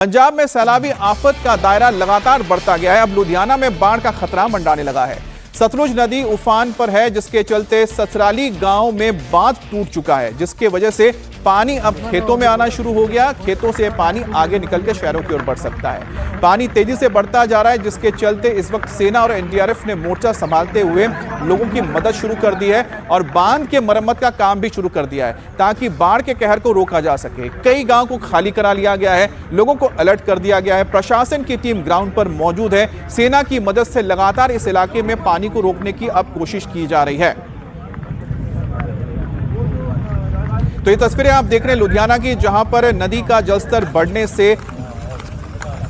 पंजाब में सैलाबी आफत का दायरा लगातार बढ़ता गया है। अब लुधियाना में बाढ़ का खतरा मंडराने लगा है। सतलुज नदी उफान पर है, जिसके चलते ससराली गांव में बांध टूट चुका है, जिसके वजह से पानी अब खेतों में आना शुरू हो गया। खेतों से पानी आगे निकल के शहरों की ओर बढ़ सकता है। पानी तेजी से बढ़ता जा रहा है, जिसके चलते इस वक्त सेना और एनडीआरएफ ने मोर्चा संभालते हुए लोगों की मदद शुरू कर दी है और बांध के मरम्मत का काम भी शुरू कर दिया है, ताकि बाढ़ के कहर को रोका जा सके। कई गांव को खाली करा लिया गया है, लोगों को अलर्ट कर दिया गया है। प्रशासन की टीम ग्राउंड पर मौजूद है। सेना की मदद से लगातार इस इलाके में पानी को रोकने की अब कोशिश की जा रही है। तो ये तस्वीरें आप देख रहे हैं लुधियाना की, जहां पर नदी का जलस्तर बढ़ने से,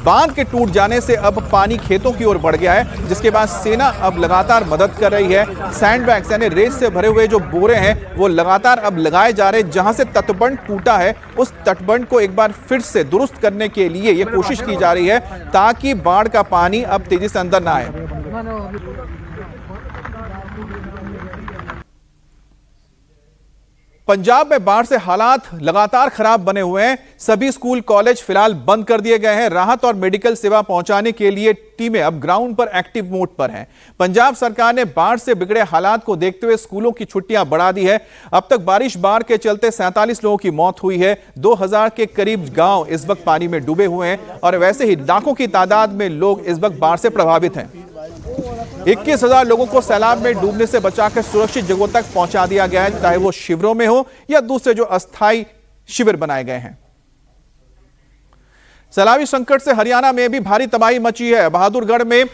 बांध के टूट जाने से अब पानी खेतों की ओर बढ़ गया है, जिसके बाद सेना अब लगातार मदद कर रही है। सैंडबैग्स यानी रेत से भरे हुए जो बोरे हैं वो लगातार अब लगाए जा रहे हैं। जहां से तटबंध टूटा है उस तटबंध को एक बार फिर से दुरुस्त करने के लिए ये कोशिश की जा रही है, ताकि बाढ़ का पानी अब तेजी से अंदर ना आए। पंजाब में बाढ़ से हालात लगातार खराब बने हुए हैं। सभी स्कूल कॉलेज फिलहाल बंद कर दिए गए हैं। राहत और मेडिकल सेवा पहुंचाने के लिए टीमें अब ग्राउंड पर एक्टिव मोड पर हैं। पंजाब सरकार ने बाढ़ से बिगड़े हालात को देखते हुए स्कूलों की छुट्टियां बढ़ा दी है। अब तक बाढ़ के चलते 47 लोगों की मौत हुई है। 2000 के करीब गांव इस वक्त पानी में डूबे हुए हैं और वैसे ही लाखों की तादाद में लोग इस वक्त बाढ़ से प्रभावित हैं। 21,000 लोगों को सैलाब में डूबने से बचाकर सुरक्षित जगहों तक पहुंचा दिया गया है, चाहे वो शिविरों में हो या दूसरे जो अस्थायी शिविर बनाए गए हैं। सैलाबी संकट से हरियाणा में भी भारी तबाही मची है। बहादुरगढ़ में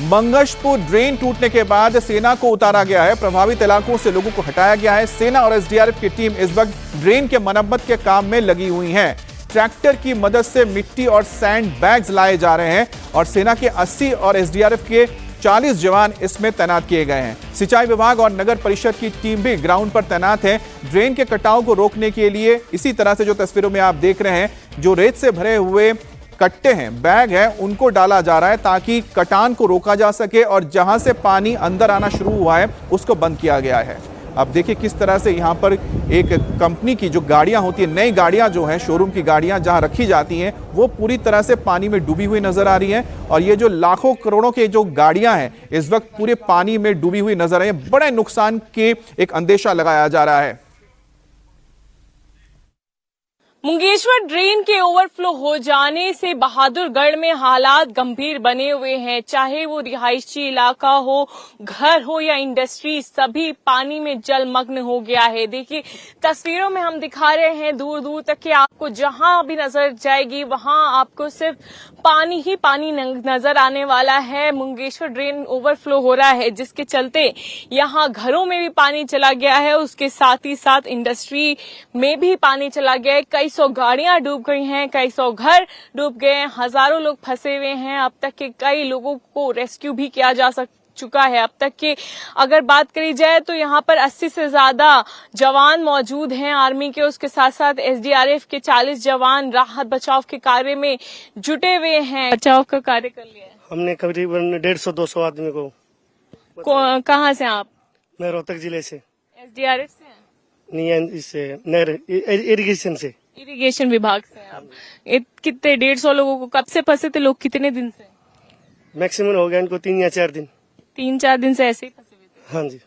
मंगशपुर ड्रेन टूटने के बाद सेना को उतारा गया है। प्रभावित इलाकों से लोगों को हटाया गया है। सेना और एसडीआरएफ की टीम इस वक्त ड्रेन के मरम्मत के काम में लगी हुई है। ट्रैक्टर की मदद से मिट्टी और सैंड बैग्स लाए जा रहे हैं और सेना के 80 और एसडीआरएफ के 40 जवान इसमें तैनात किए गए हैं। सिंचाई विभाग और नगर परिषद की टीम भी ग्राउंड पर तैनात है। ड्रेन के कटाव को रोकने के लिए इसी तरह से जो तस्वीरों में आप देख रहे हैं, जो रेत से भरे हुए कट्टे हैं, बैग हैं, उनको डाला जा रहा है ताकि कटान को रोका जा सके और जहां से पानी अंदर आना शुरू हुआ है उसको बंद किया गया है। अब देखिए किस तरह से यहाँ पर एक कंपनी की जो गाड़ियां होती है, नई गाड़ियां जो हैं, शोरूम की गाड़ियां जहां रखी जाती हैं, वो पूरी तरह से पानी में डूबी हुई नजर आ रही हैं और ये जो लाखों करोड़ों के जो गाड़ियां हैं इस वक्त पूरे पानी में डूबी हुई नजर आ रही हैं। बड़े नुकसान के एक अंदेशा लगाया जा रहा है। मुंगेश्वर ड्रेन के ओवरफ्लो हो जाने से बहादुरगढ़ में हालात गंभीर बने हुए हैं। चाहे वो रिहायशी इलाका हो, घर हो या इंडस्ट्री, सभी पानी में जलमग्न हो गया है। देखिए तस्वीरों में हम दिखा रहे हैं, दूर दूर तक के आपको जहां भी नजर जाएगी वहां आपको सिर्फ पानी ही पानी नजर आने वाला है। मुंगेश्वर ड्रेन ओवरफ्लो हो रहा है, जिसके चलते यहाँ घरों में भी पानी चला गया है, उसके साथ ही साथ इंडस्ट्री में भी पानी चला गया है। कई सौ गाड़ियां डूब गई हैं, कई सौ घर डूब गए हैं, हजारों लोग फंसे हुए हैं। अब तक के कई लोगों को रेस्क्यू भी किया जा चुका है। अब तक के अगर बात करी जाए तो यहाँ पर 80 से ज्यादा जवान मौजूद हैं आर्मी के, उसके साथ साथ एसडीआरएफ के 40 जवान राहत बचाव के कार्य में जुटे हुए हैं। बचाव का कार्य कर लिया है हमने करीबन 150-200 आदमी को। कहाँ से आप? मैं रोहतक जिले से। एसडीआरएफ से? नहीं, इससे इरिगेशन से। इरिगेशन विभाग से आप? कितने 150 लोगों को कब से फंसे थे लोग? कितने दिन से? मैक्सिमम हो गया इनको 3 या 4 दिन। 3-4 दिन से ऐसे ही फंसे हुए थे। हाँ जी।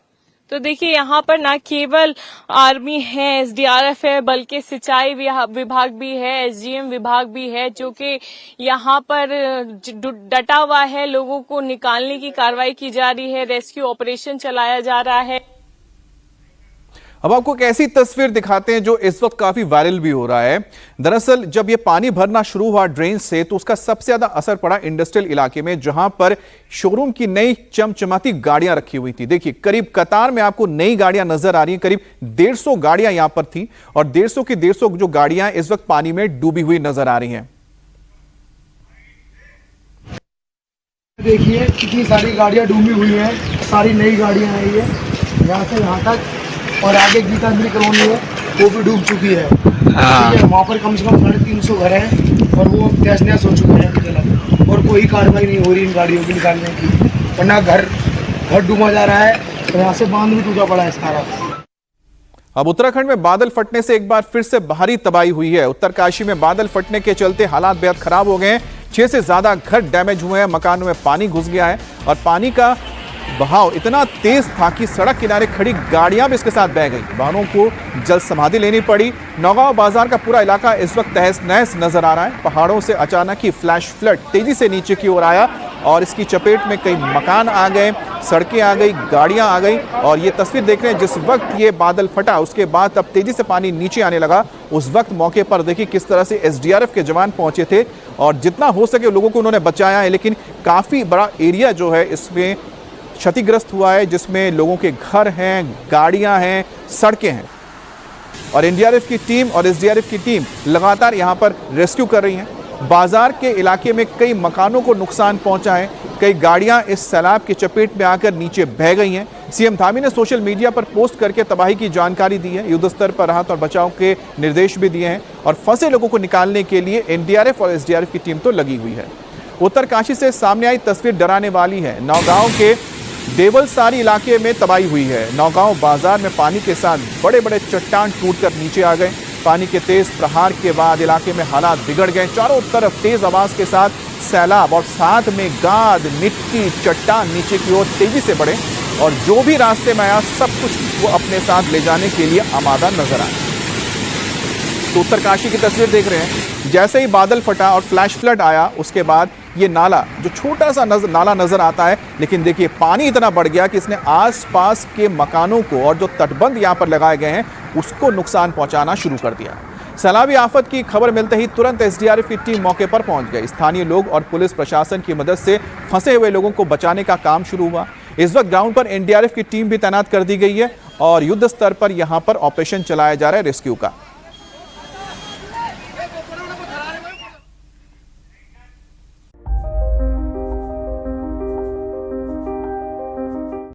तो देखिए यहाँ पर ना केवल आर्मी है, एसडीआरएफ है, बल्कि सिंचाई विभाग भी है, एसडीएम विभाग भी है, जो कि यहाँ पर डटा हुआ है। लोगों को निकालने की कार्रवाई की जा रही है, रेस्क्यू ऑपरेशन चलाया जा रहा है। अब आपको एक ऐसी तस्वीर दिखाते हैं जो इस वक्त काफी वायरल भी हो रहा है। दरअसल जब ये पानी भरना शुरू हुआ ड्रेन से, तो उसका सबसे ज्यादा असर पड़ा इंडस्ट्रियल इलाके में, जहां पर शोरूम की नई चमचमाती गाड़ियां रखी हुई थी। देखिए करीब कतार में आपको नई गाड़ियां नजर आ रही हैं। करीब 150 गाड़ियां यहां पर थी और 150 की 150 जो गाड़ियां इस वक्त पानी में डूबी हुई नजर आ रही हैं। देखिए कितनी सारी गाड़ियां डूबी हुई हैं, सारी नई गाड़ियां हैं ये, यहाँ से यहाँ तक। और आगे गीतांजलि कॉलोनी है, वो भी डूब चुकी है। वहाँ पर कम से कम 350 घर हैं और वो तहस नहस हो चुके हैं अभी, और कोई कार्रवाई नहीं हो रही इन गाड़ियों की निकालने की, वरना घर डूबा जा रहा है और यहाँ से बांध भी टूटा पड़ा है सारा। अब उत्तराखंड में बादल फटने से एक बार फिर से भारी तबाही हुई है। उत्तरकाशी में बादल फटने के चलते हालात बेहद खराब हो गए हैं। 6 से ज्यादा घर डैमेज हुए हैं, मकानों में पानी घुस गया है और पानी का बहाव इतना तेज था कि सड़क किनारे खड़ी गाड़ियां भी इसके साथ बह गई। वाहनों को जल समाधि लेनी पड़ी। नौगांव बाजार का पूरा इलाका इस वक्त तहस नहस नजर आ रहा है। पहाड़ों से अचानक ही फ्लैश फ्लड तेजी से नीचे की ओर आया और इसकी चपेट में कई मकान आ गए, सड़कें आ गई, गाड़ियां आ गई। और ये तस्वीर देख रहे हैं, जिस वक्त ये बादल फटा उसके बाद तब तेजी से पानी नीचे आने लगा। उस वक्त मौके पर देखिए किस तरह से एसडीआरएफ के जवान पहुंचे थे और जितना हो सके लोगों को उन्होंने बचाया है, लेकिन काफी बड़ा एरिया जो है इसमें क्षतिग्रस्त हुआ है, जिसमें लोगों के घर हैं, गाड़ियां हैं, सड़कें हैं। और एनडीआरएफ की टीम और एसडीआरएफ की टीम लगातार यहां पर रेस्क्यू कर रही हैं। बाजार के इलाके में कई मकानों को नुकसान पहुंचा है, कई गाड़ियां इस सैलाब की चपेट में आकर नीचे बह गई हैं। सीएम धामी ने सोशल मीडिया पर पोस्ट करके तबाही की जानकारी दी है। युद्ध स्तर पर राहत और बचाव के निर्देश भी दिए हैं और फंसे लोगों को निकालने के लिए एनडीआरएफ और एसडीआरएफ की टीम तो लगी हुई है। उत्तरकाशी से सामने आई तस्वीर डराने वाली है। नौगांव के देवलसारी इलाके में तबाही हुई है। नौगांव बाजार में पानी के साथ बड़े बड़े चट्टान टूटकर नीचे आ गए। पानी के तेज प्रहार के बाद इलाके में हालात बिगड़ गए। चारों तरफ तेज आवाज के साथ सैलाब और साथ में गाद, मिट्टी, चट्टान नीचे की ओर तेजी से बढ़े और जो भी रास्ते में आया सब कुछ वो अपने साथ ले जाने के लिए आमादा नजर आया। तो उत्तरकाशी की तस्वीर देख रहे हैं, जैसे ही बादल फटा और फ्लैश फ्लड आया उसके बाद ये नाला, जो छोटा सा नाला नजर आता है, लेकिन देखिए पानी इतना बढ़ गया कि इसने आसपास के मकानों को और जो तटबंध यहाँ पर लगाए गए हैं उसको नुकसान पहुंचाना शुरू कर दिया। सैलाबी आफत की खबर मिलते ही तुरंत एसडीआरएफ की टीम मौके पर पहुंच गई। स्थानीय लोग और पुलिस प्रशासन की मदद से फंसे हुए लोगों को बचाने का काम शुरू हुआ। इस वक्त ग्राउंड पर एनडीआरएफ की टीम भी तैनात कर दी गई है और युद्ध स्तर पर यहां पर ऑपरेशन चलाया जा रहा है रेस्क्यू का।